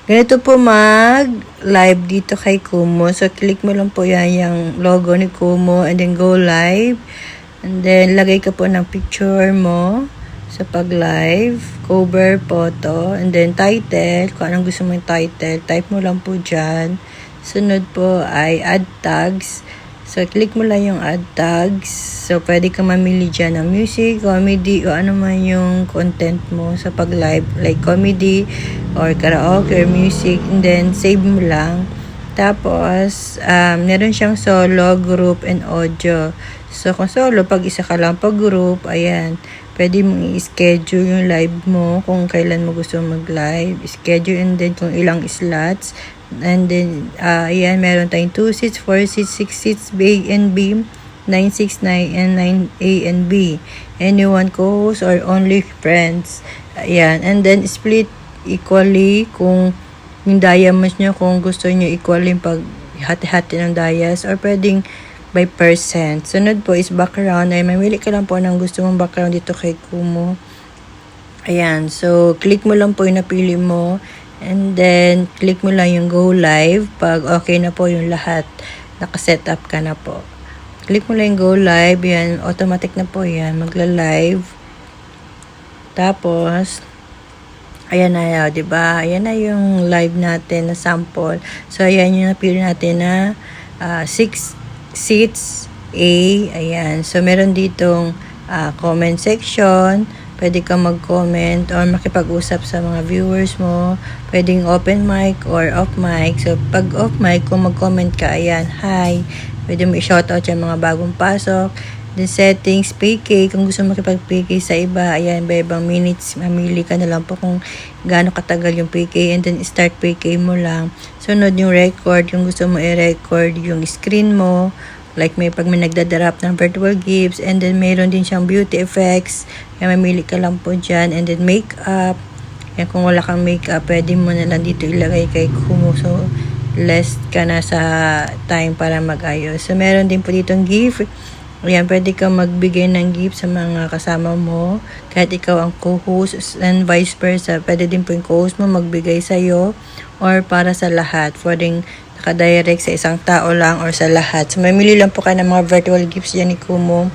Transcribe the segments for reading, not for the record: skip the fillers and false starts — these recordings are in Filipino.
Ganito po mag-live dito kay Kumu. So, click mo lang po yan yung logo ni Kumu and then go live. And then, lagay ka po ng picture mo sa pag-live, cover, photo, and then title. Kung anong gusto mo yung title, type mo lang po dyan. Sunod po ay add tags. So, click mo lang yung add tags. So, pwede ka mamili dyan ng music, comedy, o ano man yung content mo sa pag-live. Like comedy, or karaoke, or music. And then, save mo lang. Tapos, meron siyang solo, group, and audio. So, kung solo, pag isa ka lang, pag group, ayan. Pwede mong i-schedule yung live mo kung kailan mo gusto mag-live. Schedule and then kung ilang slots. And then, ayan, meron tayong 2 seats, 4 seats, 6 seats, A and B, 9, 6, 9, and 9A and B. Anyone co-host or only friends. Ayan, and then split equally kung yung diamonds nyo, kung gusto nyo equally pag hati-hati ng dias or pwedeng by percent. Sunod po is background. Ay, mamili ka lang po ng gusto mong background dito kay Kumu. Ayan, so click mo lang po yung napili mo. And then, click mo lang yung go live pag okay na po yung lahat. Nakaset up ka na po. Click mo lang yung go live. Yan, automatic na po yan. Magla-live. Tapos, ayan na yun, diba? Ayan na yung live natin na sample. So, ayan yung napili natin na 6 seats A. Ayan. So, meron ditong comment section. Pwede kang mag-comment or makipag-usap sa mga viewers mo. Pwedeng open mic or off mic. So, pag off mic, kung mag-comment ka, ayan, hi. Pwede mo i-shoutout yung mga bagong pasok. Then, settings, PK. Kung gusto mo makipag-PK sa iba, ayan, iba-ibang minutes. Mamili ka na lang po kung gaano katagal yung PK. And then, start PK mo lang. Sunod yung record. Kung gusto mo i-record yung screen mo. Like pag may nagdadarap ng virtual gifts. And then, mayroon din siyang beauty effects. Kaya mamili ka lang po dyan. And then, makeup. Kaya kung wala kang makeup, pwede mo na lang dito ilagay kay Kumu. So, less ka na sa time para mag-ayos. So, meron din po ditong gift. Ayan, pwede kang magbigay ng gift sa mga kasama mo. Kahit ikaw ang co-host and vice versa. Pwede din po yung co-host mo magbigay sa'yo or para sa lahat. Pwedeng nakadirect sa isang tao lang or sa lahat. So, mamili lang po kayo ng mga virtual gifts dyan ni Kumu.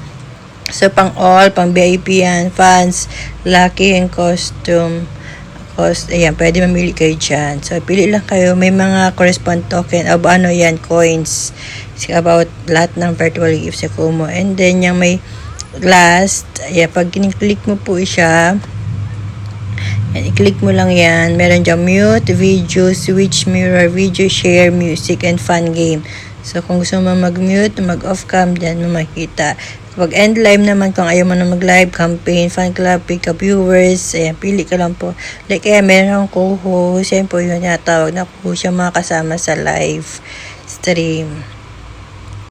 So, pang all, pang VIP yan, fans, lucky, and costume. Ayan, pwede mamili kayo dyan. So, pili lang kayo. May mga correspond token o ano yan, coins. About lahat ng virtual gifts sa Kumu. And then, yung may last, ayan, pag kiniklik mo po siya, yan, i-click mo lang yan. Meron dyan mute, video, switch, mirror, video, share, music, and fun game. So, kung gusto mo mag-mute, mag-off cam, dyan mo makikita. Pag end live naman, kung ayaw mo na mag-live, campaign, fan club, pick up viewers, ayan, pili ka lang po. Like, meron akong co-host, yan po yun, tawag na co-host yung mga kasama sa live stream.